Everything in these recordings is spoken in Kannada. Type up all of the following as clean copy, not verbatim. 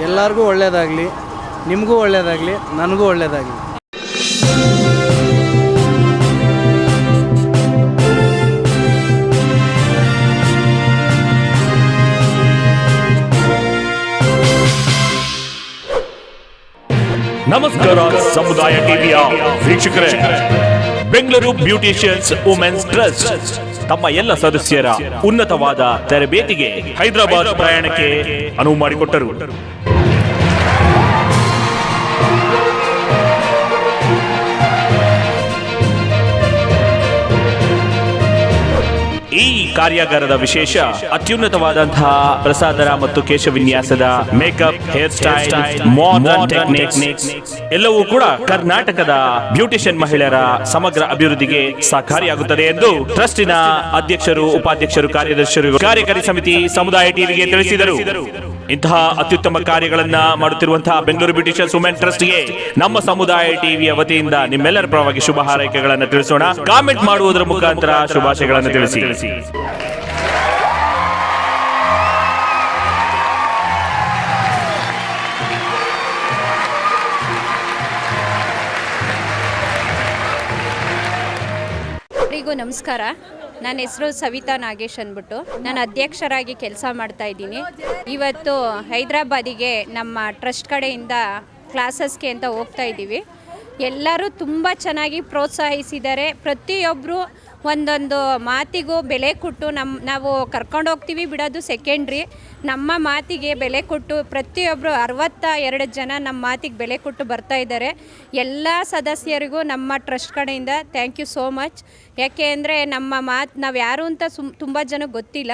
ಎಲ್ಲರಿಗೂ ಒಳ್ಳೆಯದಾಗಲಿ, ನಿಮಗೂ ಒಳ್ಳೆಯದಾಗಲಿ, ನನಗೂ ಒಳ್ಳೆಯದಾಗಲಿ. ನಮಸ್ಕಾರ ಸಮುದಾಯ ಟಿವಿಯ ವೀಕ್ಷಕರೇ, ಬೆಂಗಳೂರು ಬ್ಯೂಟಿಷಿಯನ್ಸ್ ವುಮೆನ್ಸ್ ಟ್ರಸ್ಟ್ ತಮ್ಮ ಎಲ್ಲ ಸದಸ್ಯರ ಉನ್ನತವಾದ ತರಬೇತಿಗೆ ಹೈದರಾಬಾದ್ ಪ್ರಯಾಣಕ್ಕೆ ಅನುವು ಮಾಡಿಕೊಟ್ಟರು. ಈ ಕಾರ್ಯಾಗಾರದ ವಿಶೇಷ ಅತ್ಯುನ್ನತವಾದಂತಹ ಪ್ರಸಾದರ ಮತ್ತು ಕೇಶ ವಿನ್ಯಾಸದ makeup, hair style, modern techniques ಎಲ್ಲವೂ ಕೂಡ ಕರ್ನಾಟಕದ ಬ್ಯೂಟಿಷಿಯನ್ ಮಹಿಳೆಯರ ಸಮಗ್ರ ಅಭಿವೃದ್ಧಿಗೆ ಸಹಕಾರಿಯಾಗುತ್ತದೆ ಎಂದು ಟ್ರಸ್ಟಿನ ಅಧ್ಯಕ್ಷರು, ಉಪಾಧ್ಯಕ್ಷರು, ಕಾರ್ಯದರ್ಶಿಗಳು, ಕಾರ್ಯಕಾರಿ ಸಮಿತಿ ಸಮುದಾಯ ಟಿವಿಗೆ ತಿಳಿಸಿದರು. ಇಂತಹ ಅತ್ಯುತ್ತಮ ಕಾರ್ಯಗಳನ್ನ ಮಾಡುತ್ತಿರುವಂತಹ ಬೆಂಗಳೂರು ಬ್ಯೂಟಿಷಿಯನ್ಸ್ ವುಮೆನ್ ಟ್ರಸ್ಟ್ಗೆ ನಮ್ಮ ಸಮುದಾಯ ಟಿವಿಯ ವತಿಯಿಂದ ನಿಮ್ಮೆಲ್ಲರ ಪರವಾಗಿ ಶುಭ ಹಾರೈಕೆಗಳನ್ನು ತಿಳಿಸೋಣ. ಕಾಮೆಂಟ್ ಮಾಡುವುದರ ಮುಖಾಂತರ ಶುಭಾಶಯಗಳನ್ನು ತಿಳಿಸಿ. ಎಲ್ಲರಿಗೂ ನಮಸ್ಕಾರ. ನನ್ನ ಹೆಸರು ಸವಿತಾ ನಾಗೇಶ್ ಅಂದ್ಬಿಟ್ಟು ನಾನು ಅಧ್ಯಕ್ಷರಾಗಿ ಕೆಲಸ ಮಾಡ್ತಾ ಇದ್ದೀನಿ. ಇವತ್ತು ಹೈದರಾಬಾದಿಗೆ ನಮ್ಮ ಟ್ರಸ್ಟ್ ಕಡೆಯಿಂದ ಕ್ಲಾಸಸ್ಗೆ ಅಂತ ಹೋಗ್ತಾ ಇದ್ದೀವಿ. ಎಲ್ಲರೂ ತುಂಬ ಚೆನ್ನಾಗಿ ಪ್ರೋತ್ಸಾಹಿಸಿದ್ದಾರೆ. ಪ್ರತಿಯೊಬ್ಬರು ಒಂದೊಂದು ಮಾತಿಗೂ ಬೆಲೆ ಕೊಟ್ಟು ನಾವು ಕರ್ಕೊಂಡು ಹೋಗ್ತೀವಿ, ಬಿಡೋದು ಸೆಕೆಂಡ್ರಿ. ನಮ್ಮ ಮಾತಿಗೆ ಬೆಲೆ ಕೊಟ್ಟು ಪ್ರತಿಯೊಬ್ಬರು 62 ಜನ ನಮ್ಮ ಮಾತಿಗೆ ಬೆಲೆ ಕೊಟ್ಟು ಬರ್ತಾ ಇದ್ದಾರೆ. ಎಲ್ಲ ಸದಸ್ಯರಿಗೂ ನಮ್ಮ ಟ್ರಸ್ಟ್ ಕಡೆಯಿಂದ ಥ್ಯಾಂಕ್ ಯು ಸೋ ಮಚ್. ಯಾಕೆ ಅಂದರೆ ನಮ್ಮ ಮಾತು ನಾವು ಯಾರು ಅಂತ ತುಂಬ ಜನಕ್ಕೆ ಗೊತ್ತಿಲ್ಲ.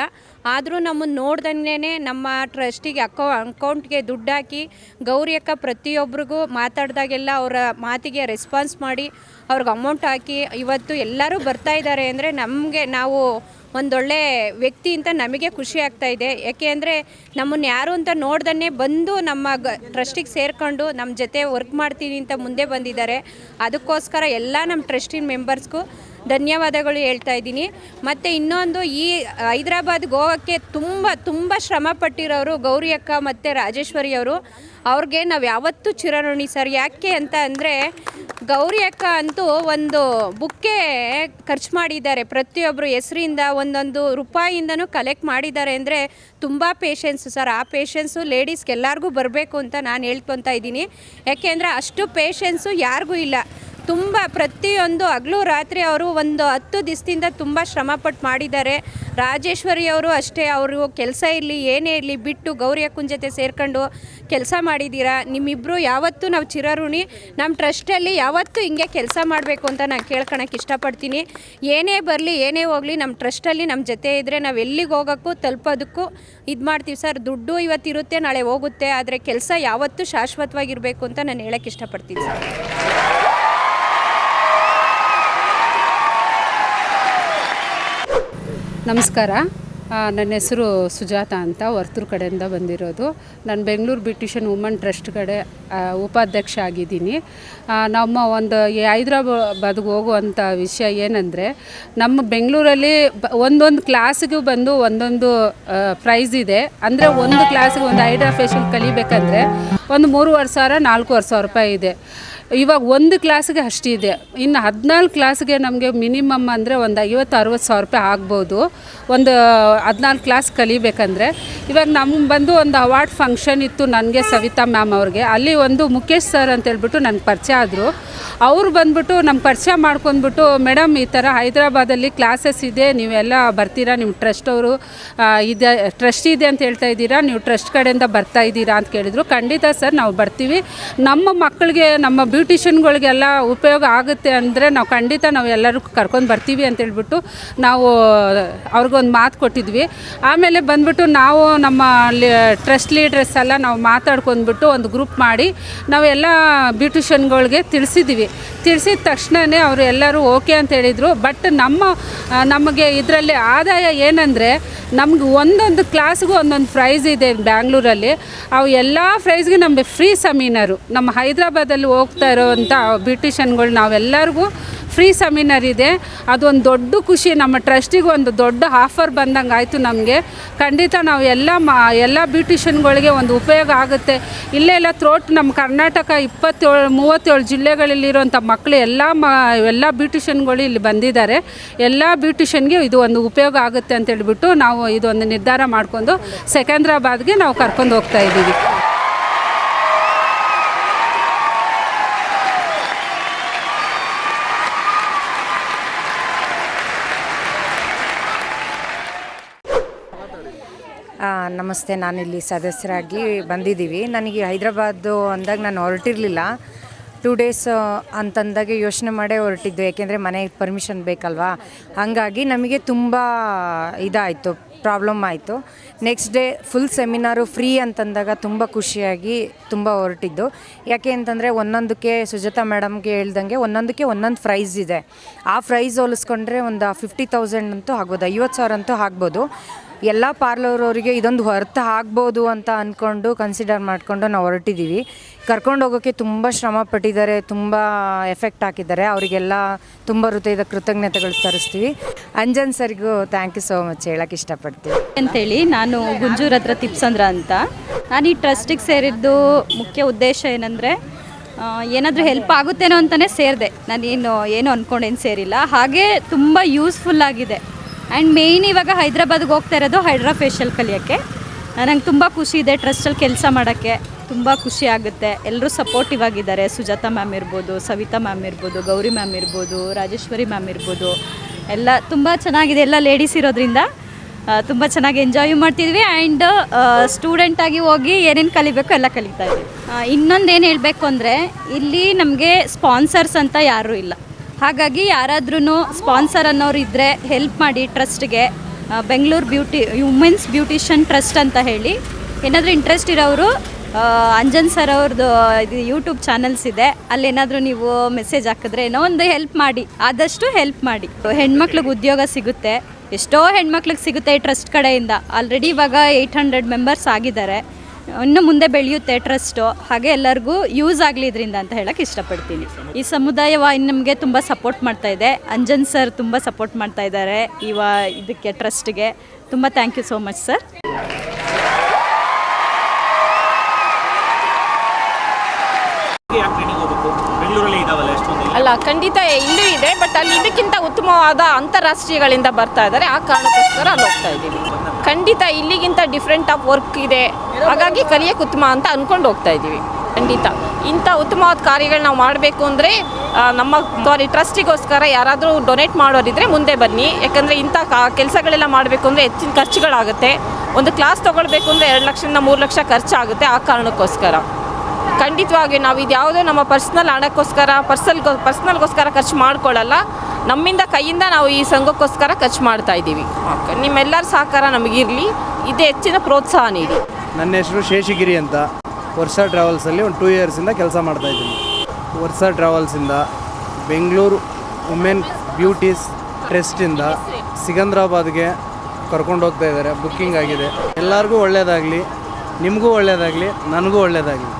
ಆದರೂ ನಮ್ಮನ್ನು ನೋಡ್ದಂಗೆ ನಮ್ಮ ಟ್ರಸ್ಟಿಗೆ ಅಕೌಂಟ್ಗೆ ದುಡ್ಡು ಹಾಕಿ ಗೌರಿ ಅಕ್ಕ ಪ್ರತಿಯೊಬ್ಬರಿಗೂ ಮಾತಾಡಿದಾಗೆಲ್ಲ ಅವರ ಮಾತಿಗೆ ರೆಸ್ಪಾನ್ಸ್ ಮಾಡಿ ಅವ್ರಿಗೆ ಅಮೌಂಟ್ ಹಾಕಿ ಇವತ್ತು ಎಲ್ಲರೂ ಬರ್ತಾ ಇದ್ದಾರೆ ಅಂದರೆ ನಮಗೆ ನಾವು ಒಂದೊಳ್ಳೆ ವ್ಯಕ್ತಿ ಅಂತ ನಮಗೆ ಖುಷಿ ಆಗ್ತಾ ಇದೆ. ಯಾಕೆ ಅಂದರೆ ನಮ್ಮನ್ನು ಯಾರು ಅಂತ ನೋಡ್ದನ್ನೇ ಬಂದು ನಮ್ಮ ಟ್ರಸ್ಟಿಗೆ ಸೇರಿಕೊಂಡು ನಮ್ಮ ಜೊತೆ ವರ್ಕ್ ಮಾಡ್ತೀನಿ ಅಂತ ಮುಂದೆ ಬಂದಿದ್ದಾರೆ. ಅದಕ್ಕೋಸ್ಕರ ಎಲ್ಲ ನಮ್ಮ ಟ್ರಸ್ಟಿನ ಮೆಂಬರ್ಸ್ಗೂ ಧನ್ಯವಾದಗಳು ಹೇಳ್ತಾ ಇದ್ದೀನಿ. ಮತ್ತು ಇನ್ನೊಂದು, ಈ ಹೈದರಾಬಾದ್ಗೆ ಹೋಗೋಕ್ಕೆ ತುಂಬ ಶ್ರಮ ಪಟ್ಟಿರೋರು ಗೌರಿ ಅಕ್ಕ ಮತ್ತು ರಾಜೇಶ್ವರಿ ಅವರು. ಅವ್ರಿಗೆ ನಾವು ಯಾವತ್ತೂ ಚಿರಋಣಿ ಸರ್. ಯಾಕೆ ಅಂತ ಅಂದರೆ ಗೌರಿ ಅಕ್ಕ ಅಂತೂ ಒಂದು ಬುಕ್ಕೆ ಖರ್ಚು ಮಾಡಿದ್ದಾರೆ. ಪ್ರತಿಯೊಬ್ಬರು ಹೆಸರಿಂದ ಒಂದೊಂದು ರೂಪಾಯಿಂದನೂ ಕಲೆಕ್ಟ್ ಮಾಡಿದ್ದಾರೆ ಅಂದರೆ ತುಂಬ ಪೇಷನ್ಸು ಸರ್. ಆ ಪೇಷನ್ಸು ಲೇಡೀಸ್ಗೆ ಎಲ್ಲರಿಗೂ ಬರಬೇಕು ಅಂತ ನಾನು ಹೇಳ್ಕೊತಾ ಇದ್ದೀನಿ. ಯಾಕೆಂದರೆ ಅಷ್ಟು ಪೇಷನ್ಸು ಯಾರಿಗೂ ಇಲ್ಲ. ತುಂಬ ಪ್ರತಿಯೊಂದು ಹಗಲು ರಾತ್ರಿ ಅವರು ಒಂದು 10 ದಿವಸದಿಂದ ತುಂಬ ಶ್ರಮಪಟ್ಟು ಮಾಡಿದ್ದಾರೆ. ರಾಜೇಶ್ವರಿ ಅವರು ಅಷ್ಟೇ, ಅವರು ಕೆಲಸ ಇರಲಿ ಏನೇ ಇರಲಿ ಬಿಟ್ಟು ಗೌರಿ ಅಕ್ಕನ ಜೊತೆ ಸೇರ್ಕೊಂಡು ಕೆಲಸ ಮಾಡಿದ್ದೀರಾ. ನಿಮ್ಮಿಬ್ಬರು ಯಾವತ್ತೂ ನಾವು ಚಿರಋಣಿ. ನಮ್ಮ ಟ್ರಸ್ಟಲ್ಲಿ ಯಾವತ್ತೂ ಹಿಂಗೆ ಕೆಲಸ ಮಾಡಬೇಕು ಅಂತ ನಾನು ಕೇಳ್ಕೊಳಕ್ಕೆ ಇಷ್ಟಪಡ್ತೀನಿ. ಏನೇ ಬರಲಿ ಏನೇ ಹೋಗಲಿ ನಮ್ಮ ಟ್ರಸ್ಟಲ್ಲಿ ನಮ್ಮ ಜೊತೆ ಇದ್ದರೆ ನಾವು ಎಲ್ಲಿಗೆ ಹೋಗೋಕ್ಕೂ ತಲುಪೋದಕ್ಕೂ ಇದು ಮಾಡ್ತೀವಿ ಸರ್. ದುಡ್ಡು ಇವತ್ತಿರುತ್ತೆ, ನಾಳೆ ಹೋಗುತ್ತೆ, ಆದರೆ ಕೆಲಸ ಯಾವತ್ತೂ ಶಾಶ್ವತವಾಗಿರಬೇಕು ಅಂತ ನಾನು ಹೇಳೋಕ್ಕೆ ಇಷ್ಟಪಡ್ತೀನಿ ಸರ್. ನಮಸ್ಕಾರ. ನನ್ನ ಹೆಸರು ಸುಜಾತ ಅಂತ, ವರ್ತೂರು ಕಡೆಯಿಂದ ಬಂದಿರೋದು. ನಾನು ಬೆಂಗಳೂರು ಬ್ಯೂಟಿಷಿಯನ್ ವುಮನ್ ಟ್ರಸ್ಟ್ ಕಡೆ ಉಪಾಧ್ಯಕ್ಷ ಆಗಿದ್ದೀನಿ. ನಮ್ಮ ಒಂದು ಹೈದರಾಬಾದ್ಗೆ ಹೋಗುವಂಥ ವಿಷಯ ಏನಂದರೆ, ನಮ್ಮ ಬೆಂಗಳೂರಲ್ಲಿ ಒಂದೊಂದು ಕ್ಲಾಸಿಗೂ ಬಂದು ಒಂದೊಂದು ಪ್ರೈಸ್ ಇದೆ. ಅಂದರೆ ಒಂದು ಕ್ಲಾಸಿಗೆ ಒಂದು ಹೈಡ್ರಾ ಫೇಶಿಯಲ್ ಕಲಿಬೇಕಂದ್ರೆ ಒಂದು 3,500 4,500 ರೂಪಾಯಿ ಇದೆ. ಇವಾಗ ಒಂದು ಕ್ಲಾಸ್ಗೆ ಅಷ್ಟಿದೆ. ಇನ್ನು 14 ಕ್ಲಾಸ್ಗೆ ನಮಗೆ ಮಿನಿಮಮ್ ಅಂದರೆ ಒಂದು 50-60 ಸಾವಿರ ರೂಪಾಯಿ ಆಗ್ಬೋದು ಒಂದು 14 ಕ್ಲಾಸ್ ಕಲಿಬೇಕಂದ್ರೆ. ಇವಾಗ ನಮ್ಗೆ ಬಂದು ಒಂದು ಅವಾರ್ಡ್ ಫಂಕ್ಷನ್ ಇತ್ತು ನನಗೆ, ಸವಿತಾ ಮ್ಯಾಮ್ ಅವ್ರಿಗೆ. ಅಲ್ಲಿ ಒಂದು ಮುಖೇಶ್ ಸರ್ ಅಂತೇಳ್ಬಿಟ್ಟು ನನಗೆ ಪರಿಚಯ ಆದರು. ಅವರು ಬಂದ್ಬಿಟ್ಟು ನಮ್ಮ ಪರಿಚಯ ಮಾಡ್ಕೊಂಡ್ಬಿಟ್ಟು, ಮೇಡಮ್ ಈ ಥರ ಹೈದರಾಬಾದಲ್ಲಿ ಕ್ಲಾಸಸ್ ಇದೆ, ನೀವೆಲ್ಲ ಬರ್ತೀರಾ, ನಿಮ್ಮ ಟ್ರಸ್ಟ್ ಅವರು ಇದೆ, ಟ್ರಸ್ಟ್ ಇದೆ ಅಂತ ಹೇಳ್ತಾ ಇದ್ದೀರಾ, ನೀವು ಟ್ರಸ್ಟ್ ಕಡೆಯಿಂದ ಬರ್ತಾ ಇದ್ದೀರಾ ಅಂತ ಕೇಳಿದರು. ಖಂಡಿತ ಸರ್, ನಾವು ಬರ್ತೀವಿ. ನಮ್ಮ ಮಕ್ಕಳಿಗೆ, ನಮ್ಮ ಬ್ಯೂಟಿಷಿಯನ್ಗಳಿಗೆಲ್ಲ ಉಪಯೋಗ ಆಗುತ್ತೆ ಅಂದರೆ ನಾವು ಖಂಡಿತ ನಾವು ಎಲ್ಲರೂ ಕರ್ಕೊಂಡು ಬರ್ತೀವಿ ಅಂತೇಳ್ಬಿಟ್ಟು ನಾವು ಅವ್ರಿಗೊಂದು ಮಾತು ಕೊಟ್ಟಿದ್ವಿ. ಆಮೇಲೆ ಬಂದ್ಬಿಟ್ಟು ನಾವು ನಮ್ಮ ಟ್ರಸ್ಟ್ ಲೀಡ್ರಸ್ ಎಲ್ಲ ನಾವು ಮಾತಾಡ್ಕೊಂಡ್ಬಿಟ್ಟು ಒಂದು ಗ್ರೂಪ್ ಮಾಡಿ ನಾವೆಲ್ಲ ಬ್ಯೂಟಿಷಿಯನ್ಗಳಿಗೆ ತಿಳಿಸಿದ್ವಿ. ತಿಳಿಸಿದ ತಕ್ಷಣವೇ ಅವರು ಎಲ್ಲರೂ ಓಕೆ ಅಂತ ಹೇಳಿದರು. ಬಟ್ ನಮಗೆ ಇದರಲ್ಲಿ ಆದಾಯ ಏನಂದರೆ, ನಮ್ಗೆ ಒಂದೊಂದು ಕ್ಲಾಸ್ಗೂ ಒಂದೊಂದು ಪ್ರೈಸ್ ಇದೆ ಬ್ಯಾಂಗ್ಳೂರಲ್ಲಿ. ಅವು ಎಲ್ಲ ಪ್ರೈಸ್ಗೆ ನಮಗೆ ಫ್ರೀ ಸೆಮಿನಾರು. ನಮ್ಮ ಹೈದರಾಬಾದಲ್ಲಿ ಹೋಗ್ತಾ ಇರೋವಂಥ ಬ್ಯೂಟಿಷಿಯನ್ಗಳು ನಾವೆಲ್ಲರಿಗೂ ಫ್ರೀ ಸೆಮಿನಾರ್ ಇದೆ. ಅದೊಂದು ದೊಡ್ಡ ಖುಷಿ, ನಮ್ಮ ಟ್ರಸ್ಟಿಗೆ ಒಂದು ದೊಡ್ಡ ಆಫರ್ ಬಂದಂಗೆ ಆಯಿತು ನಮಗೆ. ಖಂಡಿತ ನಾವು ಎಲ್ಲ ಬ್ಯೂಟಿಷನ್ಗಳಿಗೆ ಒಂದು ಉಪಯೋಗ ಆಗುತ್ತೆ. ಇಲ್ಲೆಲ್ಲ ಥ್ರೋಟ್ ನಮ್ಮ ಕರ್ನಾಟಕ 37 ಜಿಲ್ಲೆಗಳಲ್ಲಿರುವಂಥ ಮಕ್ಕಳು ಎಲ್ಲ ಬ್ಯೂಟಿಷನ್ಗಳು ಇಲ್ಲಿ ಬಂದಿದ್ದಾರೆ. ಎಲ್ಲ ಬ್ಯೂಟಿಷನ್ಗೆ ಇದು ಒಂದು ಉಪಯೋಗ ಆಗುತ್ತೆ ಅಂತ ಹೇಳ್ಬಿಟ್ಟು ನಾವು ಇದೊಂದು ನಿರ್ಧಾರ ಮಾಡಿಕೊಂಡು ಸೆಕೆಂದ್ರಾಬಾದ್ಗೆ ನಾವು ಕರ್ಕೊಂಡು ಹೋಗ್ತಾ ಇದ್ದೀವಿ. ನಮಸ್ತೆ, ನಾನಿಲ್ಲಿ ಸದಸ್ಯರಾಗಿ ಬಂದಿದ್ದೀವಿ. ನನಗೆ ಹೈದ್ರಾಬಾದು ಅಂದಾಗ ನಾನು ಹೊರಟಿರಲಿಲ್ಲ. 2 ಡೇಸ್ ಅಂತಂದಾಗೆ ಯೋಚನೆ ಮಾಡೇ ಹೊರಟಿದ್ದು, ಏಕೆಂದರೆ ಮನೆಗೆ ಪರ್ಮಿಷನ್ ಬೇಕಲ್ವಾ. ಹಾಗಾಗಿ ನಮಗೆ ತುಂಬ ಇದಾಯಿತು, ಪ್ರಾಬ್ಲಮ್ ಆಯಿತು. ನೆಕ್ಸ್ಟ್ ಡೇ ಫುಲ್ ಸೆಮಿನಾರು ಫ್ರೀ ಅಂತಂದಾಗ ತುಂಬ ಖುಷಿಯಾಗಿ ತುಂಬ ಹೊರಟಿದ್ದು. ಯಾಕೆ ಅಂತಂದರೆ ಒಂದೊಂದಕ್ಕೆ ಸುಜಾತಾ ಮೇಡಮ್ಗೆ ಹೇಳ್ದಂಗೆ ಒಂದೊಂದಕ್ಕೆ ಒಂದೊಂದು ಪ್ರೈಸ್ ಇದೆ. ಆ ಪ್ರೈಸ್ ಹೋಲಿಸ್ಕೊಂಡ್ರೆ ಒಂದು 50,000 ಅಂತೂ ಆಗ್ಬೋದು, 50,000 ಅಂತೂ ಆಗ್ಬೋದು. ಎಲ್ಲ ಪಾರ್ಲರವರಿಗೆ ಇದೊಂದು ಅರ್ಥ ಆಗ್ಬೋದು ಅಂತ ಅಂದ್ಕೊಂಡು ಕನ್ಸಿಡರ್ ಮಾಡಿಕೊಂಡು ನಾವು ಹೊರಟಿದ್ದೀವಿ. ಕರ್ಕೊಂಡು ಹೋಗೋಕ್ಕೆ ತುಂಬ ಶ್ರಮ ಪಟ್ಟಿದ್ದಾರೆ, ತುಂಬ ಎಫೆಕ್ಟ್ ಹಾಕಿದ್ದಾರೆ. ಅವರಿಗೆಲ್ಲ ತುಂಬ ಹೃದಯದ ಕೃತಜ್ಞತೆಗಳು ಸಲ್ಲಿಸ್ತೀವಿ. ಅಂಜನ್ ಸರ್ಗೂ ಥ್ಯಾಂಕ್ ಯು ಸೋ ಮಚ್ ಹೇಳೋಕ್ಕೆ ಇಷ್ಟಪಡ್ತೀವಿ ಅಂತೇಳಿ. ನಾನು ಗುಂಜೂರ್ ಹತ್ರ ತಿಪ್ಸಂದ್ರ ಅಂತ. ನಾನು ಈ ಟ್ರಸ್ಟಿಗೆ ಸೇರಿದ್ದು ಮುಖ್ಯ ಉದ್ದೇಶ ಏನಂದರೆ, ಏನಾದರೂ ಹೆಲ್ಪ್ ಆಗುತ್ತೇನೋ ಅಂತಲೇ ಸೇರಿದೆ. ಏನು ಅಂದ್ಕೊಂಡೇನು ಸೇರಿಲ್ಲ. ಹಾಗೆ ತುಂಬ ಯೂಸ್ಫುಲ್ ಆಗಿದೆ. ಆ್ಯಂಡ್ ಮೇಯ್ನ್ ಇವಾಗ ಹೈದ್ರಾಬಾದ್ಗೆ ಹೋಗ್ತಾ ಇರೋದು ಹೈಡ್ರಾ ಫೇಶಿಯಲ್ ಕಲಿಯೋಕ್ಕೆ. ನಂಗೆ ತುಂಬ ಖುಷಿ ಇದೆ ಟ್ರಸ್ಟಲ್ಲಿ ಕೆಲಸ ಮಾಡೋಕ್ಕೆ, ತುಂಬ ಖುಷಿ ಆಗುತ್ತೆ. ಎಲ್ಲರೂ ಸಪೋರ್ಟಿವ್ ಆಗಿದ್ದಾರೆ. ಸುಜಾತಾ ಮ್ಯಾಮ್ ಇರ್ಬೋದು, ಸವಿತಾ ಮ್ಯಾಮ್ ಇರ್ಬೋದು, ಗೌರಿ ಮ್ಯಾಮ್ ಇರ್ಬೋದು, ರಾಜೇಶ್ವರಿ ಮ್ಯಾಮ್ ಇರ್ಬೋದು, ಎಲ್ಲ ತುಂಬ ಚೆನ್ನಾಗಿದೆ. ಎಲ್ಲ ಲೇಡೀಸ್ ಇರೋದ್ರಿಂದ ತುಂಬ ಚೆನ್ನಾಗಿ ಎಂಜಾಯ್ ಮಾಡ್ತಿದ್ವಿ. ಆ್ಯಂಡ್ ಸ್ಟೂಡೆಂಟಾಗಿ ಹೋಗಿ ಏನೇನು ಕಲಿಬೇಕು ಎಲ್ಲ ಕಲಿತಾ ಇದ್ದೀವಿ. ಇನ್ನೊಂದೇನು ಹೇಳಬೇಕು ಅಂದರೆ, ಇಲ್ಲಿ ನಮಗೆ ಸ್ಪಾನ್ಸರ್ಸ್ ಅಂತ ಯಾರೂ ಇಲ್ಲ. ಹಾಗಾಗಿ ಯಾರಾದ್ರೂ ಸ್ಪಾನ್ಸರ್ ಅನ್ನೋರು ಇದ್ದರೆ ಹೆಲ್ಪ್ ಮಾಡಿ ಟ್ರಸ್ಟ್ಗೆ. ಬೆಂಗಳೂರು ವುಮೆನ್ಸ್ ಬ್ಯೂಟಿಷನ್ ಟ್ರಸ್ಟ್ ಅಂತ ಹೇಳಿ, ಏನಾದರೂ ಇಂಟ್ರೆಸ್ಟ್ ಇರೋರು ಅಂಜನ್ ಸರ್ ಅವ್ರದ್ದು ಇದು ಯೂಟ್ಯೂಬ್ ಚಾನಲ್ಸ್ ಇದೆ, ಅಲ್ಲೇನಾದರೂ ನೀವು ಮೆಸೇಜ್ ಹಾಕಿದ್ರೆ ಏನೋ ಒಂದು ಹೆಲ್ಪ್ ಮಾಡಿ, ಆದಷ್ಟು ಹೆಲ್ಪ್ ಮಾಡಿ. ಹೆಣ್ಮಕ್ಳಿಗೆ ಉದ್ಯೋಗ ಸಿಗುತ್ತೆ, ಎಷ್ಟೋ ಹೆಣ್ಮಕ್ಳಿಗೆ ಸಿಗುತ್ತೆ ಈ ಟ್ರಸ್ಟ್ ಕಡೆಯಿಂದ. ಆಲ್ರೆಡಿ ಇವಾಗ 800 ಮೆಂಬರ್ಸ್ ಆಗಿದ್ದಾರೆ. ಇನ್ನು ಮುಂದೆ ಬೆಳೆಯುತ್ತೆ ಟ್ರಸ್ಟು. ಹಾಗೆ ಎಲ್ಲರಿಗೂ ಯೂಸ್ ಆಗಲಿ ಇದರಿಂದ ಅಂತ ಹೇಳಕ್ಕೆ ಇಷ್ಟಪಡ್ತೀನಿ. ಈ ಸಮುದಾಯ ನಮಗೆ ತುಂಬ ಸಪೋರ್ಟ್ ಮಾಡ್ತಾ ಇದೆ. ಅಂಜನ್ ಸರ್ ತುಂಬ ಸಪೋರ್ಟ್ ಮಾಡ್ತಾ ಇದ್ದಾರೆ ಇದಕ್ಕೆ ಟ್ರಸ್ಟ್ಗೆ. ತುಂಬ thank you so much sir. ಅಲ್ಲ, ಖಂಡಿತ ಇಲ್ಲೂ ಇದೆ, ಬಟ್ ಅಲ್ಲಿ ಇದಕ್ಕಿಂತ ಉತ್ತಮವಾದ ಅಂತಾರಾಷ್ಟ್ರೀಯಗಳಿಂದ ಬರ್ತಾ ಇದ್ದಾರೆ. ಆ ಕಾರಣಕ್ಕೋಸ್ಕರ ಅಲ್ಲಿ ಹೋಗ್ತಾ ಇದ್ದೀವಿ. ಖಂಡಿತ ಇಲ್ಲಿಗಿಂತ ಡಿಫ್ರೆಂಟ್ ಆಫ್ ವರ್ಕ್ ಇದೆ, ಹಾಗಾಗಿ ಕಲಿಯೋಕ್ಕೆ ಉತ್ತಮ ಅಂತ ಅಂದ್ಕೊಂಡು ಹೋಗ್ತಾ ಇದ್ದೀವಿ. ಖಂಡಿತ ಇಂಥ ಉತ್ತಮವಾದ ಕಾರ್ಯಗಳು ನಾವು ಮಾಡಬೇಕು ಅಂದರೆ ನಮ್ಮ ಟ್ರಸ್ಟಿಗೋಸ್ಕರ ಯಾರಾದರೂ ಡೊನೇಟ್ ಮಾಡೋರಿದ್ದರೆ ಮುಂದೆ ಬನ್ನಿ. ಯಾಕಂದರೆ ಇಂಥ ಕೆಲಸಗಳೆಲ್ಲ ಮಾಡಬೇಕು ಅಂದರೆ ಹೆಚ್ಚಿನ ಖರ್ಚುಗಳಾಗುತ್ತೆ. ಒಂದು ಕ್ಲಾಸ್ ತೊಗೊಳ್ಬೇಕು ಅಂದರೆ 2 ಲಕ್ಷದಿಂದ 3 ಲಕ್ಷ ಖರ್ಚಾಗುತ್ತೆ. ಆ ಕಾರಣಕ್ಕೋಸ್ಕರ ಖಂಡಿತವಾಗಿ ನಾವು ಇದು ಯಾವುದೋ ನಮ್ಮ ಪರ್ಸ್ನಲ್ ಹಣಕ್ಕೋಸ್ಕರ ಪರ್ಸ್ನಲ್ಗೋಸ್ಕರ ಖರ್ಚು ಮಾಡ್ಕೊಳ್ಳಲ್ಲ. ನಮ್ಮಿಂದ ಕೈಯಿಂದ ನಾವು ಈ ಸಂಘಕ್ಕೋಸ್ಕರ ಖರ್ಚು ಮಾಡ್ತಾ ಇದ್ದೀವಿ. ನಿಮ್ಮೆಲ್ಲರ ಸಹಕಾರ ನಮಗಿರಲಿ, ಇದೇ ಹೆಚ್ಚಿನ ಪ್ರೋತ್ಸಾಹ ನೀಡಿ. ನನ್ನ ಹೆಸರು ಶೇಷಗಿರಿ ಅಂತ. ವರ್ಷಾ ಟ್ರಾವೆಲ್ಸಲ್ಲಿ ಒಂದು 2 ಇಯರ್ಸಿಂದ ಕೆಲಸ ಮಾಡ್ತಾಯಿದ್ದೀನಿ. ವರ್ಷಾ ಟ್ರಾವೆಲ್ಸಿಂದ ಬೆಂಗಳೂರು ವುಮೆನ್ ಬ್ಯೂಟೀಸ್ ಟ್ರಸ್ಟಿಂದ ಸಿಕಂದ್ರಾಬಾದ್ಗೆ ಕರ್ಕೊಂಡು ಹೋಗ್ತಾ ಇದ್ದಾರೆ. ಬುಕ್ಕಿಂಗ್ ಆಗಿದೆ. ಎಲ್ಲರಿಗೂ ಒಳ್ಳೆಯದಾಗಲಿ, ನಿಮಗೂ ಒಳ್ಳೆಯದಾಗಲಿ, ನನಗೂ ಒಳ್ಳೆಯದಾಗಲಿ.